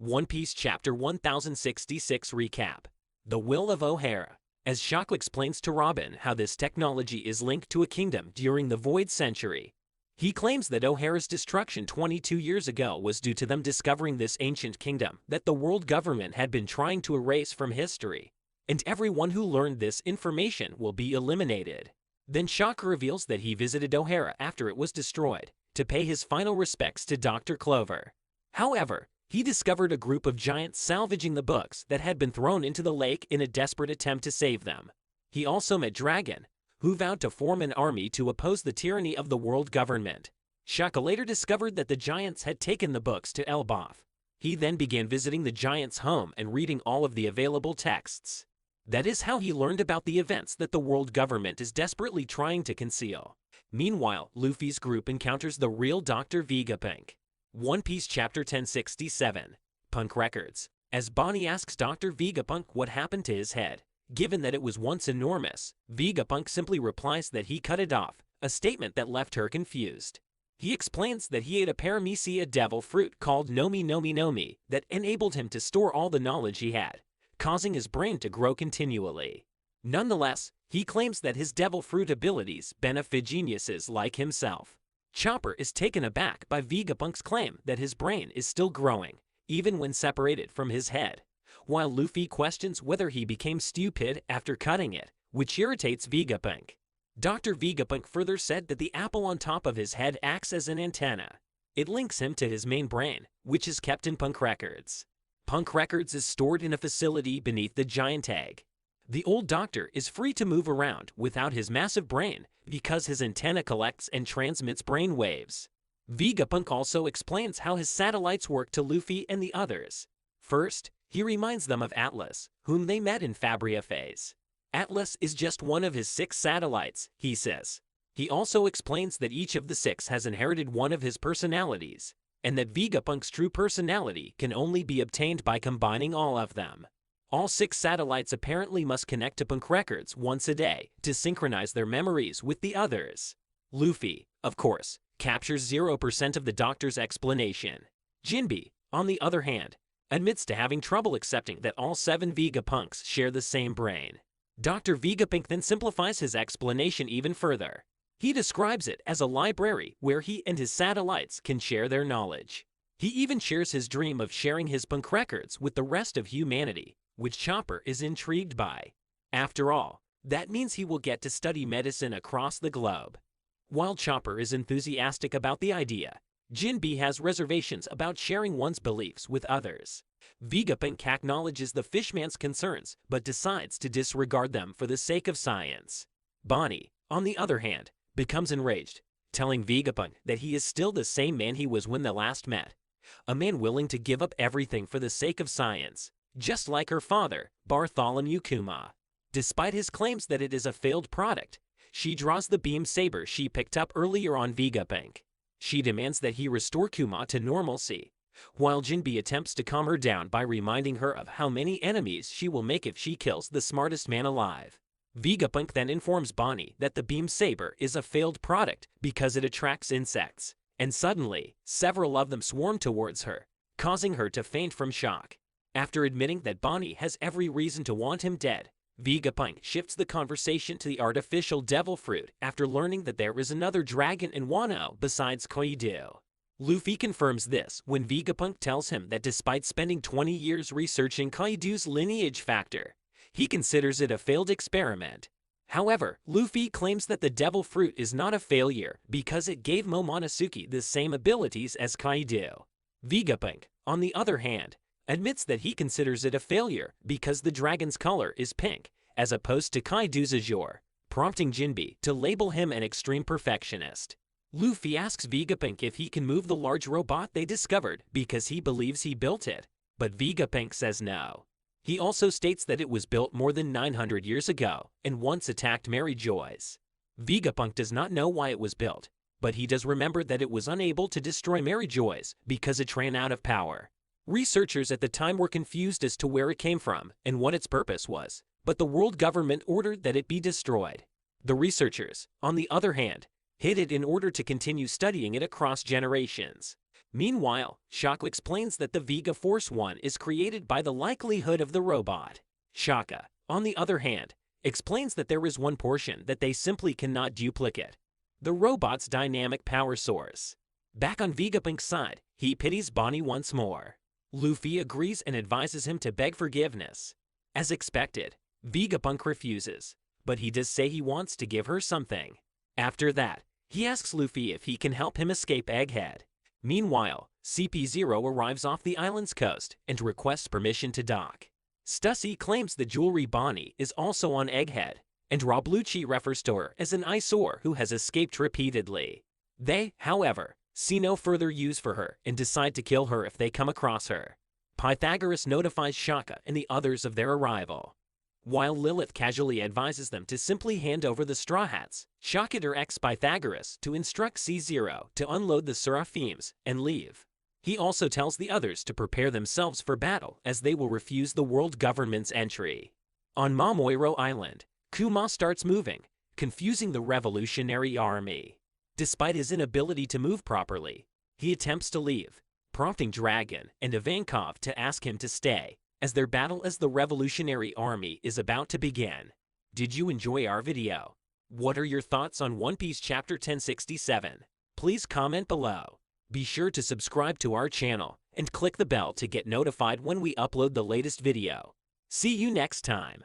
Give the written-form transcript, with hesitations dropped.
One Piece Chapter 1066 Recap. The Will of Ohara. As Shaka explains to Robin how this technology is linked to a kingdom during the Void Century. He claims that Ohara's destruction 22 years ago was due to them discovering this ancient kingdom that the world government had been trying to erase from history. And everyone who learned this information will be eliminated. Then Shaka reveals that he visited Ohara after it was destroyed to pay his final respects to Dr. Clover. However, he discovered a group of giants salvaging the books that had been thrown into the lake in a desperate attempt to save them. He also met Dragon, who vowed to form an army to oppose the tyranny of the world government. Shaka later discovered that the giants had taken the books to Elbaf. He then began visiting the giants' home and reading all of the available texts. That is how he learned about the events that the world government is desperately trying to conceal. Meanwhile, Luffy's group encounters the real Dr. Vegapunk. One Piece Chapter 1067. Punk Records. As Bonnie asks Dr. Vegapunk what happened to his head, given that it was once enormous, Vegapunk simply replies that he cut it off, a statement that left her confused. He explains that he ate a paramecia devil fruit called Nomi Nomi Nomi that enabled him to store all the knowledge he had, causing his brain to grow continually. Nonetheless, he claims that his devil fruit abilities benefit geniuses like himself. Chopper is taken aback by Vegapunk's claim that his brain is still growing, even when separated from his head, while Luffy questions whether he became stupid after cutting it, which irritates Vegapunk. Dr. Vegapunk further said that the apple on top of his head acts as an antenna. It links him to his main brain, which is kept in Punk Records. Punk Records is stored in a facility beneath the giant egg. The old doctor is free to move around without his massive brain because his antenna collects and transmits brain waves. Vegapunk also explains how his satellites work to Luffy and the others. First, he reminds them of Atlas, whom they met in Fabria phase. Atlas is just one of his 6 satellites, he says. He also explains that each of the 6 has inherited one of his personalities, and that Vegapunk's true personality can only be obtained by combining all of them. All 6 satellites apparently must connect to Punk Records once a day to synchronize their memories with the others. Luffy, of course, captures 0% of the doctor's explanation. Jinbe, on the other hand, admits to having trouble accepting that all 7 Vegapunks share the same brain. Dr. Vegapunk then simplifies his explanation even further. He describes it as a library where he and his satellites can share their knowledge. He even shares his dream of sharing his Punk Records with the rest of humanity, which Chopper is intrigued by. After all, that means he will get to study medicine across the globe. While Chopper is enthusiastic about the idea, Jinbe has reservations about sharing one's beliefs with others. Vegapunk acknowledges the fishman's concerns, but decides to disregard them for the sake of science. Bonnie, on the other hand, becomes enraged, telling Vegapunk that he is still the same man he was when they last met. A man willing to give up everything for the sake of science. Just like her father, Bartholomew Kuma. Despite his claims that it is a failed product, she draws the beam saber she picked up earlier on Vegapunk. She demands that he restore Kuma to normalcy, while Jinbe attempts to calm her down by reminding her of how many enemies she will make if she kills the smartest man alive. Vegapunk then informs Bonnie that the beam saber is a failed product because it attracts insects, and suddenly, several of them swarm towards her, causing her to faint from shock. After admitting that Bonnie has every reason to want him dead, Vegapunk shifts the conversation to the artificial devil fruit after learning that there is another dragon in Wano besides Kaido. Luffy confirms this when Vegapunk tells him that despite spending 20 years researching Kaido's lineage factor, he considers it a failed experiment. However, Luffy claims that the devil fruit is not a failure because it gave Momonosuke the same abilities as Kaido. Vegapunk, on the other hand, admits that he considers it a failure because the dragon's color is pink, as opposed to Kaido's azure, prompting Jinbe to label him an extreme perfectionist. Luffy asks Vegapunk if he can move the large robot they discovered because he believes he built it, but Vegapunk says no. He also states that it was built more than 900 years ago and once attacked Mary Joyce. Vegapunk does not know why it was built, but he does remember that it was unable to destroy Mary Joyce because it ran out of power. Researchers at the time were confused as to where it came from and what its purpose was, but the world government ordered that it be destroyed. The researchers, on the other hand, hid it in order to continue studying it across generations. Meanwhile, Shaka explains that the Vega Force One is created by the likelihood of the robot. Shaka, on the other hand, explains that there is one portion that they simply cannot duplicate: the robot's dynamic power source. Back on Vegapunk's side, he pities Bonnie once more. Luffy agrees and advises him to beg forgiveness. As expected, Vegapunk refuses, but he does say he wants to give her something. After that, he asks Luffy if he can help him escape Egghead. Meanwhile, CP0 arrives off the island's coast and requests permission to dock. Stussy claims the jewelry Bonnie is also on Egghead, and Roblucci refers to her as an eyesore who has escaped repeatedly. They, however, see no further use for her and decide to kill her if they come across her. Pythagoras notifies Shaka and the others of their arrival. While Lilith casually advises them to simply hand over the Straw Hats, Shaka directs Pythagoras to instruct C0 to unload the Seraphims and leave. He also tells the others to prepare themselves for battle as they will refuse the world government's entry. On Mamoiro Island, Kuma starts moving, confusing the revolutionary army. Despite his inability to move properly, he attempts to leave, prompting Dragon and Ivankov to ask him to stay, as their battle as the revolutionary army is about to begin. Did you enjoy our video? What are your thoughts on One Piece Chapter 1067? Please comment below. Be sure to subscribe to our channel and click the bell to get notified when we upload the latest video. See you next time.